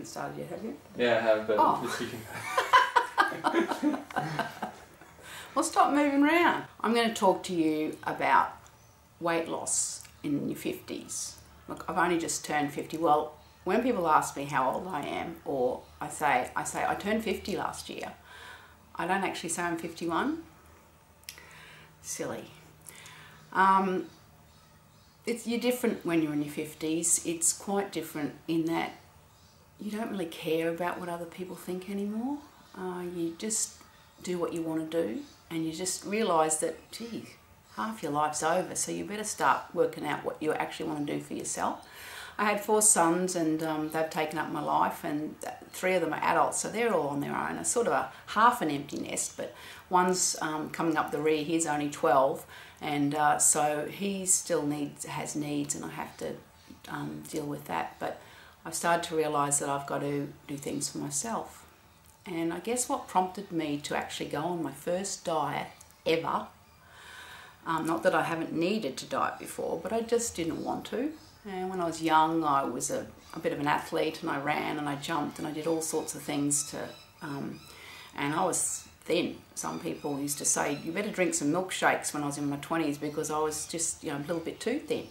haven't started yet, have you? Yeah, I have, but Oh. this weekend. Well, stop moving around. I'm going to talk to you about weight loss in your 50s. Look, I've only just turned 50. Well, when people ask me how old I am, or I say I turned 50 last year, I don't actually say I'm 51. Silly. You're different when you're in your 50s. It's quite different in that you don't really care about what other people think anymore. You just do what you want to do, and you just realise that, gee, half your life's over, so you better start working out what you actually want to do for yourself. I had 4 sons, and they've taken up my life, and 3 of them are adults, so they're all on their own. It's sort of a half an empty nest, but one's coming up the rear. He's only 12, and so he still has needs, and I have to deal with that. But I've started to realise that I've got to do things for myself. And I guess what prompted me to actually go on my first diet ever, not that I haven't needed to diet before, but I just didn't want to. And when I was young, I was a bit of an athlete, and I ran and I jumped and I did all sorts of things and I was thin. Some people used to say, you better drink some milkshakes when I was in my 20s, because I was just, a little bit too thin.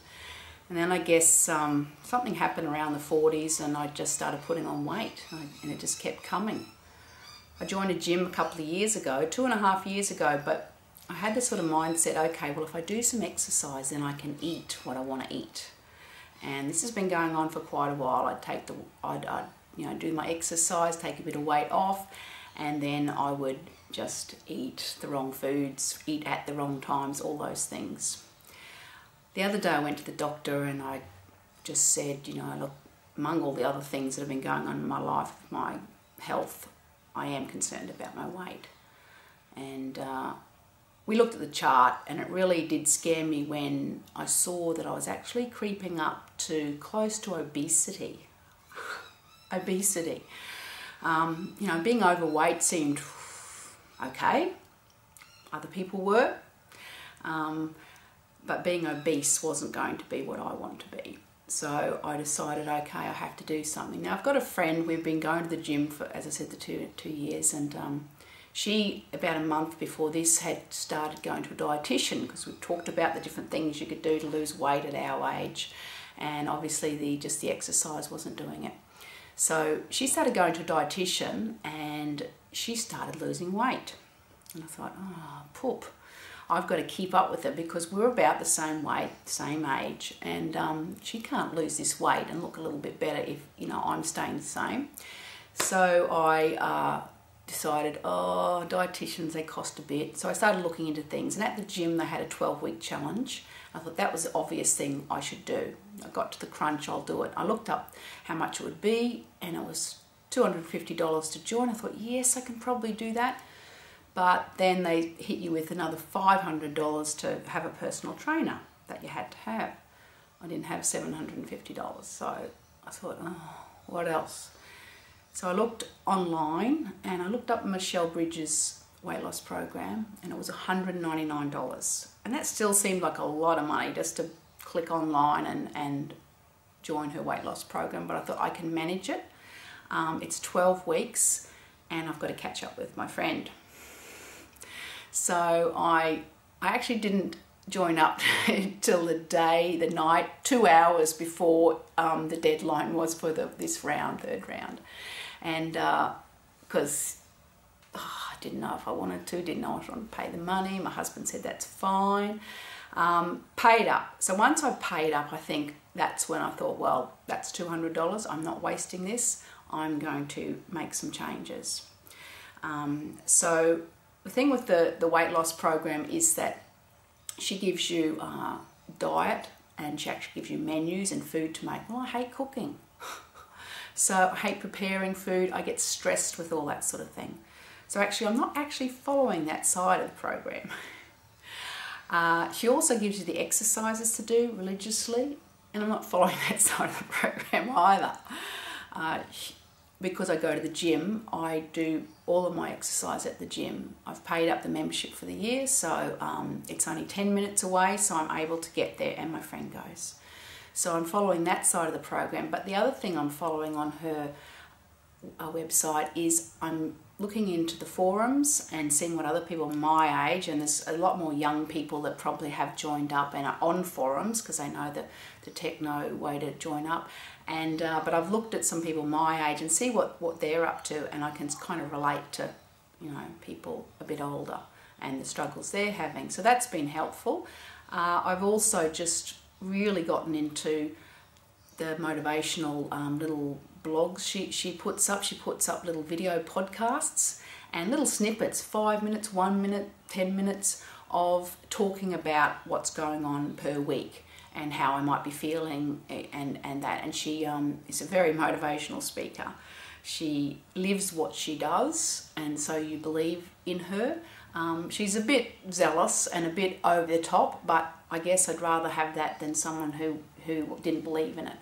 And then I guess something happened around the 40s, and I just started putting on weight, and it just kept coming. I joined a gym a couple of years ago, 2.5 years ago, but I had this sort of mindset, okay, well, if I do some exercise, then I can eat what I want to eat. And this has been going on for quite a while. I'd do my exercise, take a bit of weight off, and then I would just eat the wrong foods, eat at the wrong times, all those things. The other day I went to the doctor, and I just said, look, among all the other things that have been going on in my life, my health, I am concerned about my weight. And we looked at the chart, and it really did scare me when I saw that I was actually creeping up to close to obesity. Obesity. Being overweight seemed okay. Other people were. But being obese wasn't going to be what I want to be. So I decided, okay, I have to do something. Now, I've got a friend, we've been going to the gym for, as I said, the two years, and she, about a month before this, had started going to a dietitian, because we talked about the different things you could do to lose weight at our age, and obviously the exercise wasn't doing it. So she started going to a dietitian, and she started losing weight. And I thought, oh, poop. I've got to keep up with her, because we're about the same weight, same age, and she can't lose this weight and look a little bit better if, I'm staying the same. So I decided, dietitians, they cost a bit. So I started looking into things, and at the gym they had a 12-week challenge. I thought that was the obvious thing I should do. I got to the crunch, I'll do it. I looked up how much it would be, and it was $250 to join. I thought, yes, I can probably do that. But then they hit you with another $500 to have a personal trainer that you had to have. I didn't have $750, so I thought, oh, what else? So I looked online, and I looked up Michelle Bridges' weight loss program, and it was $199. And that still seemed like a lot of money just to click online and join her weight loss program, but I thought I can manage it. It's 12 weeks, and I've got to catch up with my friend. So I actually didn't join up till the night, 2 hours before the deadline was for this round, third round. And because I didn't know if I wanted to, didn't know if I wanted to pay the money. My husband said that's fine. Paid up. So once I paid up, I think that's when I thought, well, that's $200. I'm not wasting this. I'm going to make some changes. So the thing with the weight loss program is that she gives you diet, and she actually gives you menus and food to make. Well, I hate cooking. So I hate preparing food. I get stressed with all that sort of thing. So actually, I'm not actually following that side of the program. She also gives you the exercises to do religiously, and I'm not following that side of the program either. Because I go to the gym, I do all of my exercise at the gym. I've paid up the membership for the year, so it's only 10 minutes away, so I'm able to get there, and my friend goes. So I'm following that side of the program. But the other thing I'm following on her website is I'm looking into the forums and seeing what other people my age, and there's a lot more young people that probably have joined up and are on forums because they know the techno way to join up. And but I've looked at some people my age and see what they're up to, and I can kind of relate to, you know, people a bit older and the struggles they're having. So that's been helpful. I've also just really gotten into the motivational little blogs she puts up. She puts up little video podcasts and little snippets, 5 minutes, 1 minute, 10 minutes of talking about what's going on per week and how I might be feeling and that. And she is a very motivational speaker. She lives what she does, and so you believe in her. She's a bit zealous and a bit over the top, but I guess I'd rather have that than someone who didn't believe in it.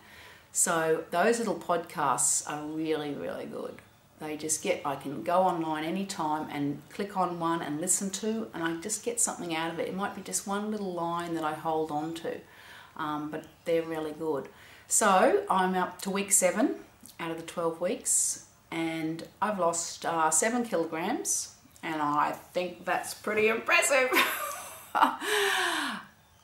So those little podcasts are really, really good. They just I can go online anytime and click on one and listen to, and I just get something out of it. It might be just one little line that I hold on to, but they're really good. So I'm up to week 7 out of the 12 weeks, and I've lost 7 kilograms, and I think that's pretty impressive.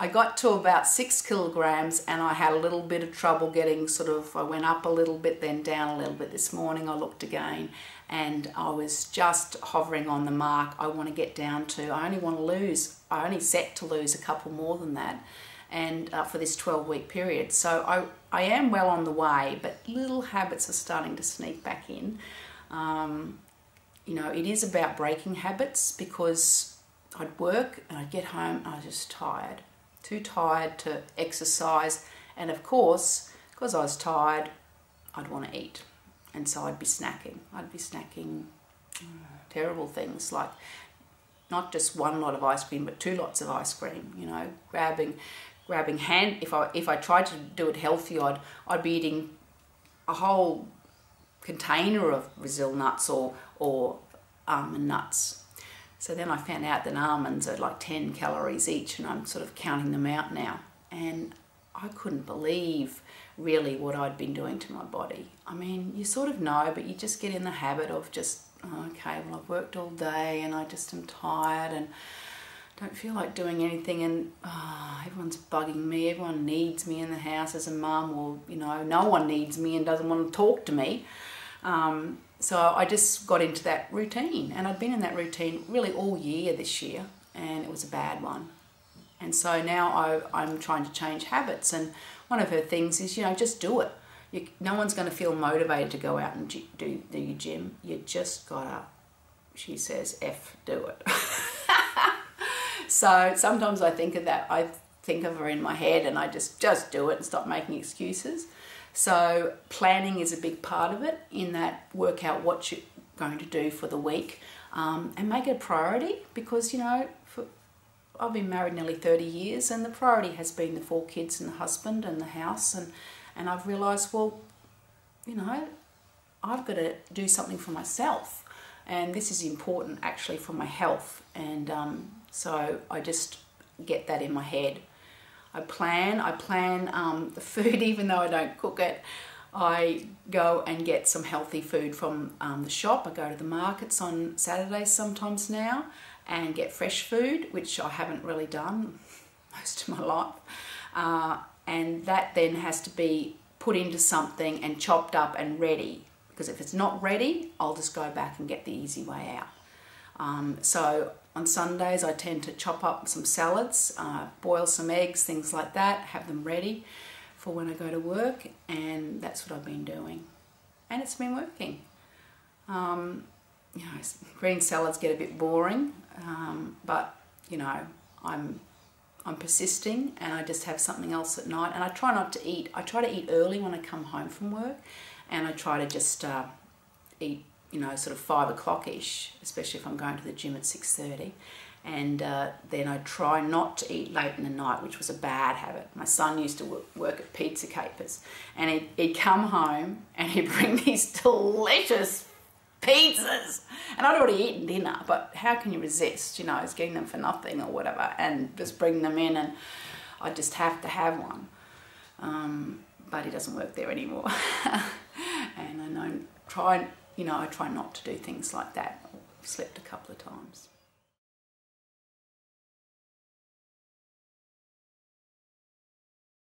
I got to about 6 kilograms and I had a little bit of trouble getting I went up a little bit, then down a little bit. This morning I looked again and I was just hovering on the mark I want to get down to. I only set to lose a couple more than that, and for this 12-week period. So I am well on the way, but little habits are starting to sneak back in. You know, it is about breaking habits, because I'd work and I'd get home and I was just tired. Too tired to exercise, and of course, because I was tired, I'd want to eat, and so I'd be snacking. Terrible things, like not just one lot of ice cream, but 2 lots of ice cream. You know, grabbing if I tried to do it healthy, I'd be eating a whole container of Brazil nuts or almond nuts. So then I found out that almonds are like 10 calories each, and I'm sort of counting them out now. And I couldn't believe really what I'd been doing to my body. I mean, you sort of know, but you just get in the habit of just, okay, well, I've worked all day and I just am tired and don't feel like doing anything, and everyone's bugging me. Everyone needs me in the house as a mum, or, you know, no one needs me and doesn't want to talk to me. So I just got into that routine, and I'd been in that routine really all year this year, and it was a bad one. And so now I'm trying to change habits, and one of her things is, you know, just do it. No one's going to feel motivated to go out and do your gym. You just gotta, she says, do it. So sometimes I think of that. I think of her in my head, and I just do it and stop making excuses. So planning is a big part of it, in that work out what you're going to do for the week, and make it a priority, because, you know, I've been married nearly 30 years, and the priority has been the 4 kids and the husband and the house, and I've realised, well, you know, I've got to do something for myself, and this is important actually for my health, and so I just get that in my head. I plan the food, even though I don't cook it. I go and get some healthy food from the shop. I go to the markets on Saturdays sometimes now and get fresh food, which I haven't really done most of my life. And that then has to be put into something and chopped up and ready, because if it's not ready, I'll just go back and get the easy way out. So on Sundays, I tend to chop up some salads, boil some eggs, things like that, have them ready for when I go to work, and that's what I've been doing. And it's been working. You know, green salads get a bit boring, but, you know, I'm persisting, and I just have something else at night. And I try not to eat. I try to eat early when I come home from work, and I try to just eat, you know, sort of 5 o'clock-ish, especially if I'm going to the gym at 6:30. And then I try not to eat late in the night, which was a bad habit. My son used to work at Pizza Capers, and he'd come home and he'd bring these delicious pizzas. And I'd already eaten dinner, but how can you resist? You know, I was getting them for nothing or whatever, and just bring them in, and I just have to have one. But he doesn't work there anymore. And I know, you know, I try not to do things like that. I've slept a couple of times.